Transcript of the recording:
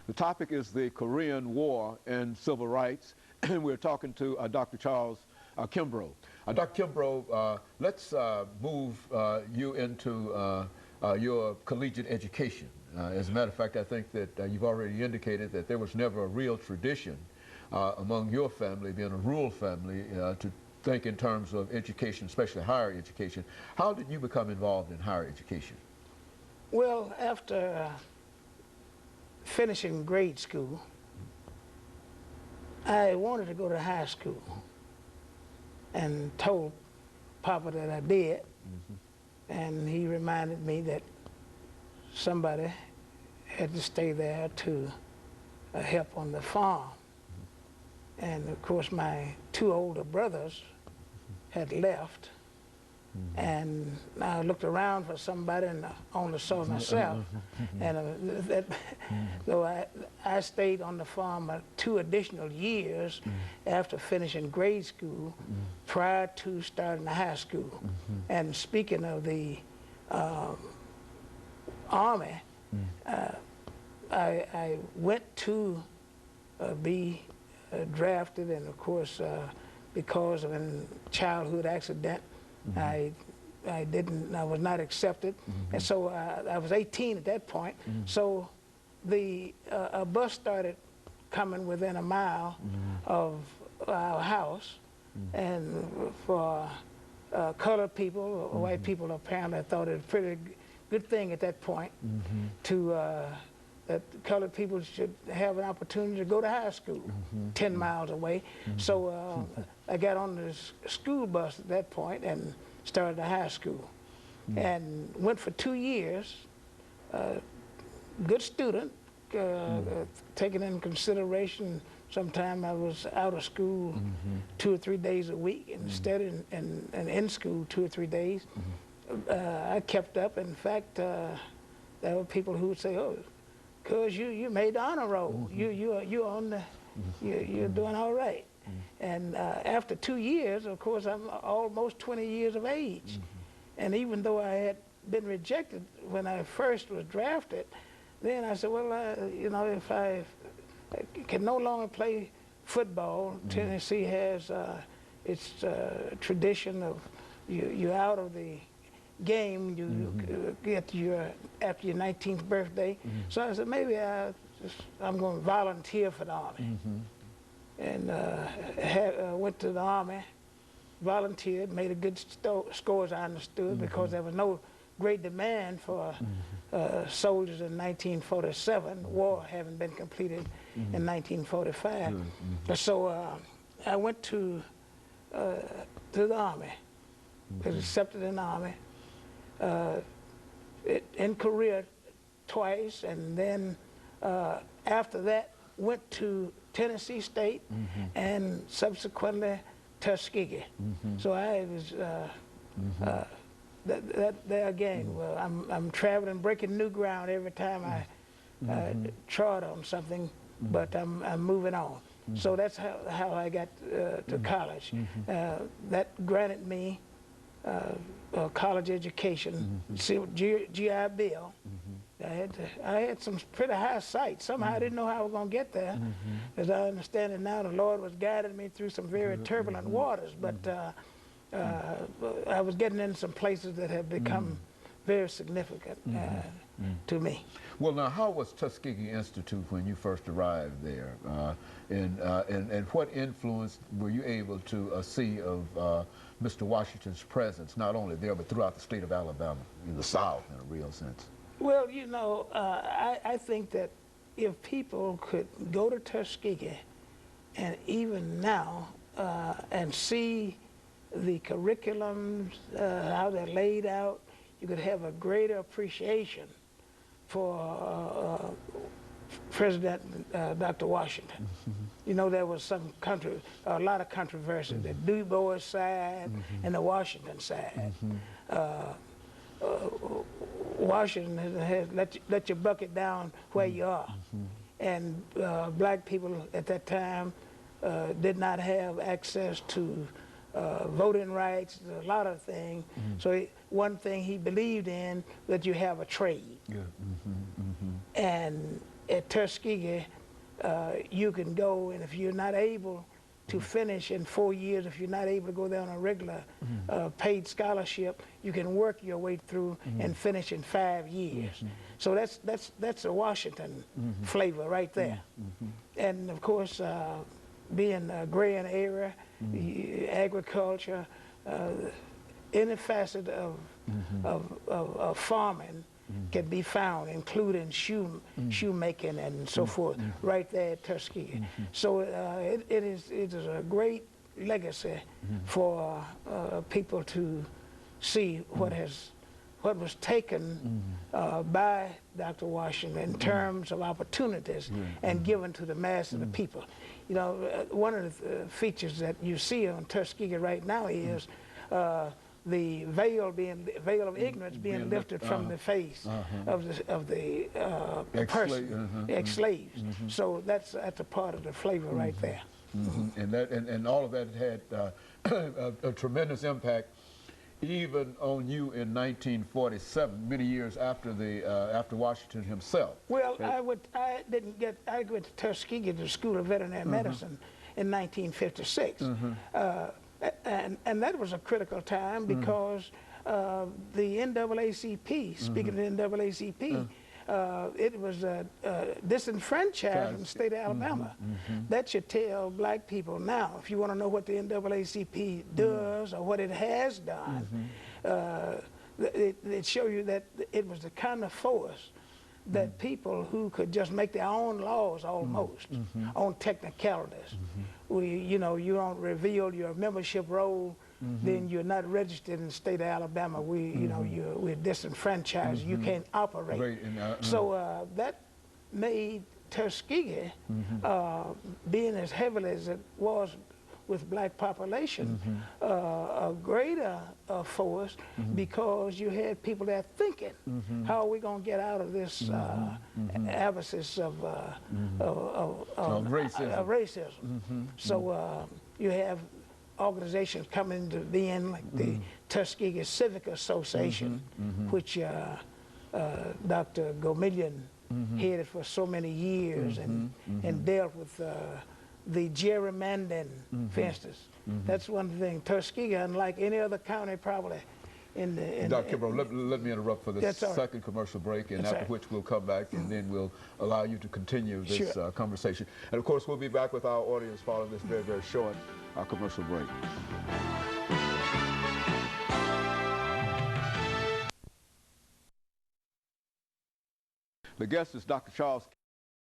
The topic is the Korean War and Civil Rights, and we're talking to Dr. Charles Kimbrough. Dr. Kimbrough, let's move you into your collegiate education. As a matter of fact, I think that you've already indicated that there was never a real tradition among your family, being a rural family, to think in terms of education, especially higher education. How did you become involved in higher education? Well, after finishing grade school, I wanted to go to high school and told Papa that I did. And he reminded me that somebody had to stay there to help on the farm. And of course my two older brothers had left, and I looked around for somebody and I only saw myself. And so I stayed on the farm 2 additional years after finishing grade school prior to starting the high school. And speaking of the Army, I went to be drafted, and of course because of a childhood accident, I was not accepted, and so I was 18 at that point. So a bus started coming within a mile of our house, and for colored people, or white people apparently thought it was a pretty good thing at that point to that colored people should have an opportunity to go to high school 10 miles away. So I got on the school bus at that point and started the high school, and went for 2 years. Good student, taking in consideration sometime I was out of school 2 or 3 days a week instead, and in school 2 or 3 days. I kept up. In fact, there were people who would say, "Oh, cause you made the honor roll. You're on the, you're doing all right." And after 2 years, of course, I'm almost 20 years of age. And even though I had been rejected when I first was drafted, then I said, well, you know, if I can no longer play football, Tennessee has its tradition of you're out of the game, you get after your 19th birthday. So I said, maybe I'm going to volunteer for the Army. And went to the Army, volunteered, made a good score, as I understood, because there was no great demand for soldiers in 1947, war having been completed in 1945. So I went to the Army, was accepted in the Army, in Korea twice, and then after that went to Tennessee State and subsequently Tuskegee. So I was there again. Well, I'm traveling, breaking new ground every time I trod on something, but I'm moving on. So that's how I got to college. That granted me a college education, GI Bill. I had some pretty high sights. Somehow I didn't know how I was going to get there. As I understand it now, the Lord was guiding me through some very turbulent waters, but I was getting in some places that have become very significant to me. Well, now, how was Tuskegee Institute when you first arrived there? And what influence were you able to see of Mr. Washington's presence, not only there, but throughout the state of Alabama, in the South, in a real sense? Well, you know, I think that if people could go to Tuskegee, and even now, and see the curriculums, how they're laid out, you could have a greater appreciation for President Dr. Washington. You know, there was a lot of controversy, the Du Bois side and the Washington side. Washington has let you bucket down where you are. And black people at that time did not have access to voting rights, a lot of things. So one thing he believed in, that you have a trade. And at Tuskegee, you can go, and if you're not able to finish in 4 years, if you're not able to go there on a regular paid scholarship, you can work your way through and finish in 5 years. So that's a Washington flavor right there. And of course, being a Grant area, agriculture, any facet of farming can be found, including shoemaking and so forth, right there at Tuskegee. So it is a great legacy for people to see what was taken by Dr. Washington in terms of opportunities and given to the mass of the people. You know, one of the features that you see on Tuskegee right now is the veil of ignorance being lifted from the face of the ex-slaves. So that's a part of the flavor right there. And all of that had a tremendous impact, even on you in 1947, many years after after Washington himself. Well, I went to Tuskegee to the School of Veterinary Medicine in 1956. And that was a critical time because the NAACP, speaking of the NAACP, it was disenfranchised from the state of Alabama. That should tell black people now, if you want to know what the NAACP does or what it has done, it shows you that it was the kind of force that people who could just make their own laws almost on technicalities. You know, you don't reveal your membership roll, then you're not registered in the state of Alabama. We're disenfranchised. You can't operate. So that made Tuskegee, being as heavily as it was with black population, a greater force because you had people there thinking, how are we going to get out of this abscess of racism? So you have organizations coming into being like the Tuskegee Civic Association, which Dr. Gomillion headed for so many years and dealt with the gerrymandering, for instance. That's one thing. Tuskegee, unlike any other county probably Dr. Kimbrough, let me interrupt for this second commercial break, and after which we'll come back and then we'll allow you to continue this conversation. And of course, we'll be back with our audience following this very, very short commercial break. The guest is Dr. Charles